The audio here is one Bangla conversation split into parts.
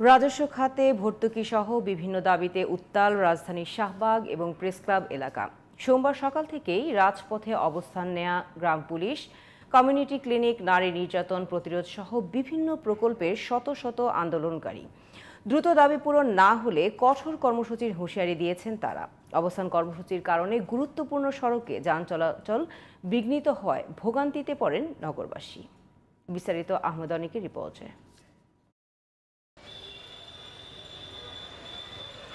রাজস্ব খাতে ভর্তুকি সহ বিভিন্ন দাবিতে উত্তাল রাজধানীর শাহবাগ এবং প্রেস ক্লাব এলাকা। সোমবার সকাল থেকেই রাজপথে অবস্থান নেয়া গ্রাম পুলিশ, কমিউনিটি ক্লিনিক, নারী নির্যাতন প্রতিরোধ সহ বিভিন্ন প্রকল্পের শত শত আন্দোলনকারী। দ্রুত দাবি পূরণ না হলে কঠোর কর্মসূচির হুঁশিয়ারি দিয়েছেন তারা। অবস্থান কর্মসূচির কারণে গুরুত্বপূর্ণ সড়কে যান চলাচল বিঘ্নিত হওয়ায় ভোগান্তিতে পড়েন নগরবাসী। বিস্তারিত আহমেদ অনিকের রিপোর্টে।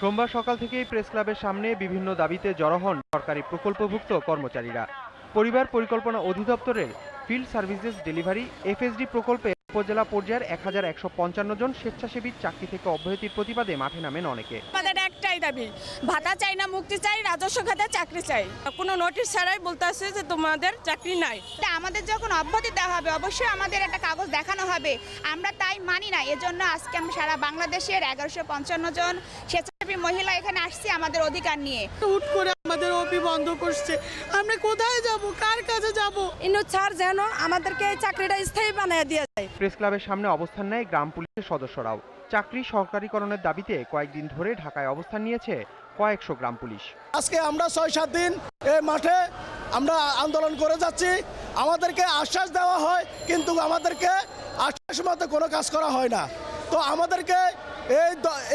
সোমবার সকাল থেকেই প্রেস ক্লাবের সামনে বিভিন্ন দাবিতে জড়ো হন সরকারি প্রকল্পভুক্ত কর্মচারীরা। পরিবার পরিকল্পনা অধিদপ্তরের ফিল্ড সার্ভিসেস ডেলিভারি এফএসডি প্রকল্পে উপজেলা পর্যায়ের 1155 জন স্বেচ্ছাসেবীর চাকরি থেকে অব্যাহতির প্রতিবাদে মাঠে নামেন অনেকে। আমাদের একটাই দাবি, ভাতা চাই না, মুক্তি চাই, রাজস্ব খাতে চাকরি চাই। কোনো নোটিশ ছাড়াই বলতেছে যে তোমাদের চাকরি নাই। আমাদের যখন অব্যাহতি দেওয়া হবে অবশ্যই আমাদের একটা কাগজ দেখানো হবে, আমরা তাই মানি না। এজন্য আজকে আমরা সারা বাংলাদেশের 1155 জন স্বেচ্ছাসেবী মহিলা এখানে আসছি আমাদের অধিকার নিয়ে। হুট করে আমাদের অফিস বন্ধ করছে, আমরা কোথায় যাব, কার কাছে যাব? ইনু ছাড় যেন আমাদেরকে এই চাকরিটা স্থায়ী বানিয়ে দিয়ে যায়। প্রেস ক্লাবের সামনে অবস্থান নেয় গ্রাম পুলিশের সদস্যরাও। চাকরি সরকারিকরণের দাবিতে কয়েকদিন ধরে ঢাকায় অবস্থান নিয়েছে কয়েকশো গ্রাম পুলিশ। আজকে আমরা 6-7 দিন এই মাঠে আমরা আন্দোলন করে যাচ্ছি। আমাদেরকে আশ্বাস দেওয়া হয়, কিন্তু আমাদেরকে আশ্বাস মতো কোনো কাজ করা হয় না। তো আমাদেরকে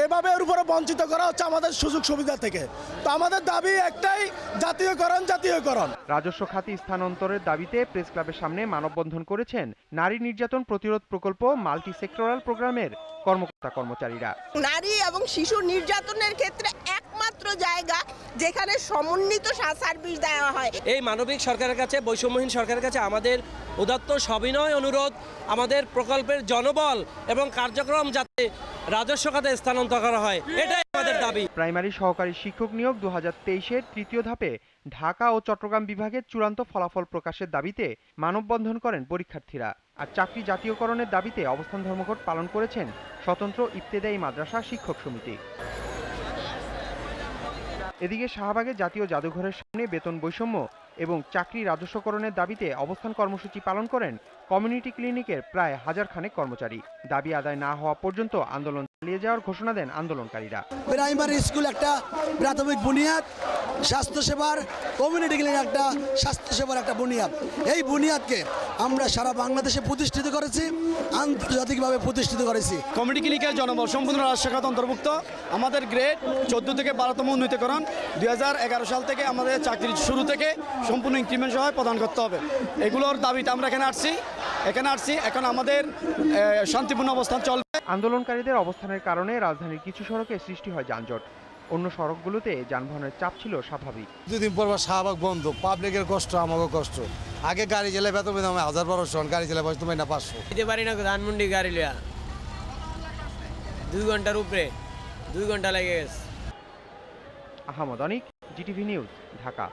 এভাবে এর উপরে বঞ্চিত করা হচ্ছে আমাদের সুযোগ সুবিধা থেকে। তো আমাদের দাবি একটাই, জাতীয়করণ। রাজস্ব খাতে স্থানান্তরের দাবিতে প্রেস ক্লাবের সামনে মানববন্ধন করেছেন নারী নির্যাতন প্রতিরোধ প্রকল্প মাল্টি সেক্টরাল প্রোগ্রামের কর্মকর্তা কর্মচারীরা। নারী এবং শিশু নির্যাতনের ক্ষেত্রে একমাত্র জায়গা যেখানে সমন্বিত সার্ভিস দেওয়া হয়। এই মানবিক সরকারের কাছে, বৈষম্যহীন সরকারের কাছে আমাদের উদাত্ত সবিনয় অনুরোধ, আমাদের প্রকল্পের জনবল এবং কার্যক্রম যাতে রাজস্ব খাতে স্থানান্তর করা হয়, এটাই আমাদের দাবি। প্রাইমারি সহকারী শিক্ষক নিয়োগ 2023-এর তৃতীয় ধাপে ঢাকা ও চট্টগ্রাম বিভাগের চূড়ান্ত ফলাফল প্রকাশের দাবিতে মানববন্ধন করেন পরীক্ষার্থীরা। আর চাকরি জাতীয়করণের দাবিতে অবস্থান ধর্মঘট পালন করেছেন স্বতন্ত্র ইবতেদায়ী মাদ্রাসা শিক্ষক সমিতি। এদিকে শাহবাগে জাতীয় জাদুঘরের সামনে বেতন বৈষম্য এবং চাকরি রাজস্বকরণের দাবিতে অবস্থান কর্মসূচি পালন করেন কমিউনিটি ক্লিনিকের প্রায় 1000 খানেক কর্মচারী। দাবি আদায় না হওয়া পর্যন্ত আন্দোলন চালিয়ে যাওয়ার ঘোষণা দেন আন্দোলনকারীরা। প্রাইমারি স্কুল একটা প্রাথমিক বুনিয়াদ, স্বাস্থ্যসেবার কমিউনিটি ক্লিনিক একটা স্বাস্থ্যসেবার একটা বুনিয়াদ। এই বুনিয়াদকে আমরা সারা বাংলাদেশে প্রতিষ্ঠিত করেছি, আন্তর্জাতিকভাবে প্রতিষ্ঠিত করেছি। কমিউনিটি ক্লিনিকের জনবল সম্পূর্ণ রাজস্ব খাত অন্তর্ভুক্ত। আমাদের গ্রেড 14 থেকে 12তম উন্নীতকরণ 2011 সাল থেকে আমাদের চাকরির শুরু থেকে সম্পূর্ণ ইনক্রিমেন্ট সহ প্রদান করতে হবে। এগুলোর দাবিতে আমরা এখানে আসছি। এখন আমাদের শান্তিপূর্ণ অবস্থান চলবে। আন্দোলনকারীদের অবস্থানের কারণে রাজধানীর কিছু সড়কে সৃষ্টি হয় যানজট। অন্য সড়কগুলোতে যানবাহনের চাপ ছিল স্বাভাবিক। দুদিন পর শাহবাগ বন্ধ, পাবলিকের কষ্ট, আমারও কষ্ট। আগে গাড়ি জেলে বেতন পেতাম 1000-1200, গাড়ি জেলে বসতে পারি না 500। যেতে পারি না ধানমন্ডি গাড়ি লিয়া 2 ঘন্টার উপরে 2 ঘন্টা লেগে গেছে। আহমদ অনিক, জিটিভি নিউজ, ঢাকা।